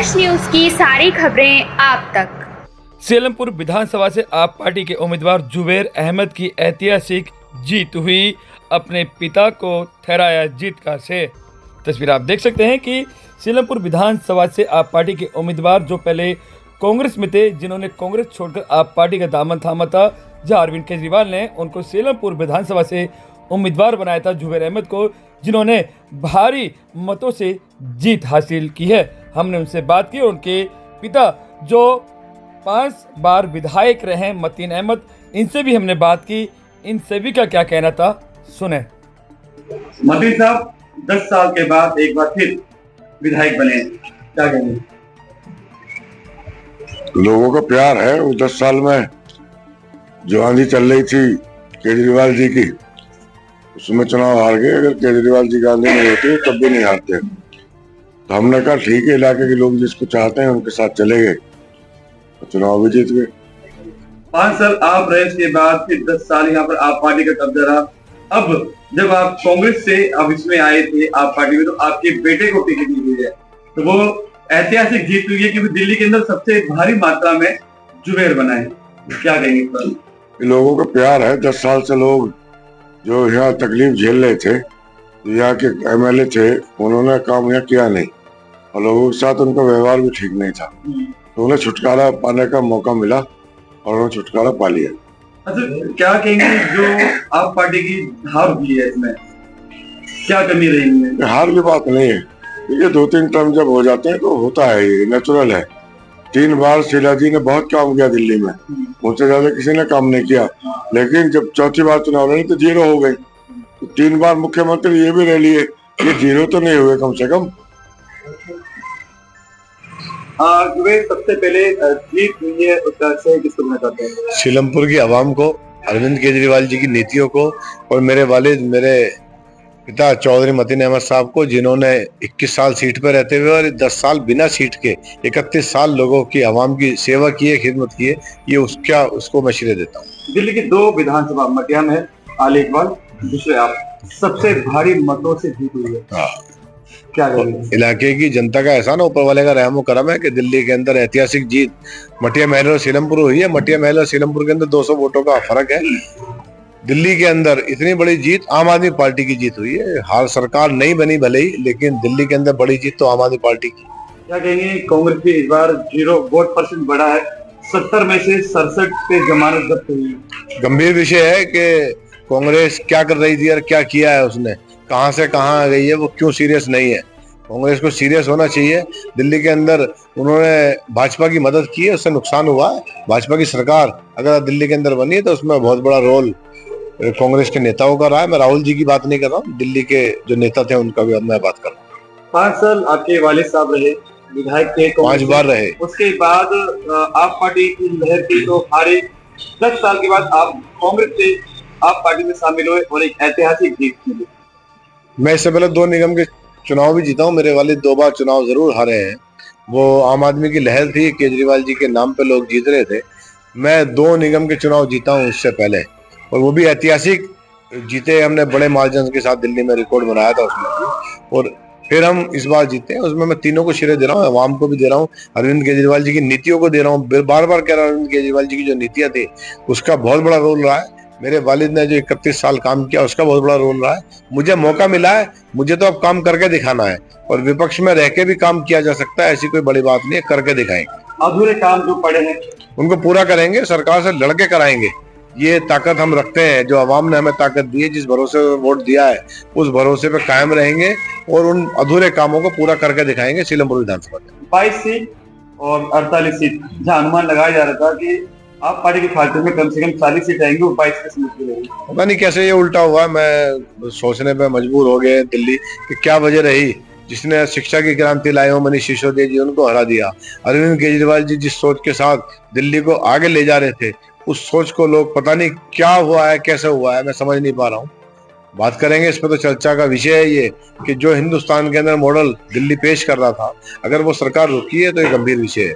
यश news की सारी खबरें आप तक। सीलमपुर विधानसभा से आप पार्टी के उम्मीदवार जुबैर अहमद की ऐतिहासिक जीत हुई, अपने पिता को ठहराया जीत का श्रेय। तस्वीर आप देख सकते हैं कि सीलमपुर विधानसभा से आप पार्टी के उम्मीदवार जो पहले कांग्रेस में थे, जिन्होंने कांग्रेस छोड़कर आप पार्टी का दामन थामा था, जहां अरविंद केजरीवाल ने उनको सीलमपुर विधानसभा से उम्मीदवार बनाया था, जुबैर अहमद को, जिन्होंने भारी मतों से जीत हासिल की है। हमने उनसे बात की। उनके पिता जो 5 बार विधायक रहे, मतीन अहमद, इनसे भी हमने बात की। इन सभी का क्या कहना था, सुने। मतीन साहब 10 साल के बाद एक बार फिर विधायक बने, क्या कहेंगे? लोगों का प्यार है। वो 10 साल में जो आंधी चल रही थी केजरीवाल जी की, उसमें चुनाव हार गए। अगर केजरीवाल जी की आंधी नहीं होती तब भी नहीं हारते। तो हमने कहा ठीक है, इलाके के लोग जिसको चाहते हैं उनके साथ चले गए, तो चुनाव भी जीत गए। 5 साल आप रहे, इसके बाद फिर 10 साल यहाँ पर आप पार्टी का कब्जा रहा। अब जब आप कांग्रेस से अब इसमें आए थे आप पार्टी में, तो आपके बेटे को टिकट दी हुई है, तो वो ऐतिहासिक जीत हुई है क्योंकि दिल्ली के अंदर सबसे भारी मात्रा में जुबैर बना है। क्या कहेंगे पर? लोगों का प्यार है। 10 साल से लोग जो यहाँ तकलीफ झेल रहे थे, यहाँ के MLA थे, उन्होंने काम यहाँ किया नहीं और लोगों के साथ उनका व्यवहार भी ठीक नहीं था, तो उन्हें छुटकारा पाने का मौका मिला और उन्होंने छुटकारा पा लिया। अच्छा, क्या कहेंगे जो आप पार्टी की हार हुई है, इसमें क्या कमी रही है? हार की बात नहीं है, ये 2-3 टर्म जब हो जाते हैं तो होता है, ये नेचुरल है। 3 बार शीला जी ने बहुत काम किया दिल्ली में, उनसे ज्यादा किसी ने काम नहीं किया, लेकिन जब चौथी बार चुनाव लड़ी तो 0 हो गए। तो 3 बार मुख्यमंत्री ये भी रह लिए, ये 0 तो नहीं हुए कम से कम। सबसे पहले जीत हुई है, उसका श्रेय किसको देना चाहते हैं? सीलमपुर की आवाम को, अरविंद केजरीवाल जी की नीतियों को, और मेरे वालिद, मेरे पिता चौधरी मतीन अहमद साहब को, जिन्होंने 21 साल सीट पर रहते हुए और 10 साल बिना सीट के 31 साल लोगों की, आवाम की सेवा की है, खिदमत की है। ये उसको मैं श्रेय देता हूँ। दिल्ली की 2 विधानसभा, मटिया में आली इकबाल, दूसरे आप, सबसे भारी मतों से जीत हुई है। क्या करेंगे? इलाके की जनता का एहसान, ऊपर वाले का रहम करम है कि दिल्ली के अंदर ऐतिहासिक जीत मटिया महल और सीलमपुर हुई है। मटिया महल और सीलमपुर के अंदर 200 वोटों का फर्क है। दिल्ली के अंदर इतनी बड़ी जीत आम आदमी पार्टी की जीत हुई है। हाल सरकार नहीं बनी भले ही, लेकिन दिल्ली के अंदर बड़ी जीत तो आम आदमी पार्टी की। क्या कहेंगे? कांग्रेस की इस बार 0 वोट % बढ़ा है, 70 में से 67 पे जमानत जब्त हुई है। गंभीर विषय है कि कांग्रेस क्या कर रही थी और क्या किया है उसने, कहां से कहां आ गई है, वो क्यों सीरियस नहीं है। कांग्रेस को सीरियस होना चाहिए। दिल्ली के अंदर उन्होंने भाजपा की मदद की है, उससे नुकसान हुआ है। भाजपा की सरकार अगर दिल्ली के अंदर बनी है तो उसमें बहुत बड़ा रोल कांग्रेस के नेताओं का रहा है। मैं राहुल जी की बात नहीं कर रहा हूँ, दिल्ली के जो नेता थे उनका भी मैं बात कर रहा हूँ। 5 साल आपके वालिद साहब रहे विधायक थे, 5 बार रहे। उसके बाद आप पार्टी की लहर थी तो हारे। 10 साल के बाद आप कांग्रेस से आप पार्टी में शामिल हुए और एक ऐतिहासिक जीत मिली। मैं इससे पहले 2 निगम के चुनाव भी जीता हूँ। मेरे वालिद 2 बार चुनाव जरूर हारे हैं। वो आम आदमी की लहर थी, केजरीवाल जी के नाम पे लोग जीत रहे थे। मैं 2 निगम के चुनाव जीता हूँ उससे पहले, और वो भी ऐतिहासिक जीते। हमने बड़े मार्जिन के साथ दिल्ली में रिकॉर्ड बनाया था उसमें, और फिर हम इस बार जीते हैं। उसमें मैं तीनों को श्रेय दे रहा हूँ, आवाम को भी दे रहा हूँ, अरविंद केजरीवाल जी की नीतियों को दे रहा हूँ। बार बार कह रहा हूँ, अरविंद केजरीवाल जी की जो नीतियां थी उसका बहुत बड़ा रोल रहा है। मेरे वालिद ने जो 31 साल काम किया उसका बहुत बड़ा रोल रहा है। मुझे मौका मिला है, मुझे तो अब काम करके दिखाना है, और विपक्ष में रह के भी काम किया जा सकता है, ऐसी कोई बड़ी बात नहीं है, करके दिखाएंगे। अधूरे काम जो पड़े हैं उनको पूरा करेंगे, सरकार से लड़के कराएंगे। ये ताकत हम रखते हैं, जो आवाम ने हमें ताकत दी है, जिस भरोसे पे वोट दिया है उस भरोसे पे कायम रहेंगे और उन अधूरे कामों को पूरा करके दिखाएंगे। सीलमपुर विधानसभा 22 सीट और 48 सीट, जहाँ अनुमान लगाया जा रहा था कि आप पार्टी की फाइल में कम से कम 40 सीट आएंगी, वो 22 पे सीट रहेगी। पता नहीं कैसे ये उल्टा हुआ। मैं सोचने पे मजबूर हो गए दिल्ली कि क्या वजह रही जिसने शिक्षा की क्रांति लाए हो मनीष सिसोदिया जी, उनको हरा दिया। अरविंद केजरीवाल जी जिस सोच के साथ दिल्ली को आगे ले जा रहे थे, उस सोच को लोग, पता नहीं क्या हुआ है, कैसे हुआ है, मैं समझ नहीं पा रहा हूँ। बात करेंगे इस पर, तो चर्चा का विषय है ये कि जो हिंदुस्तान के अंदर मॉडल दिल्ली पेश कर रहा था, अगर वो सरकार रुकी है तो ये गंभीर विषय है।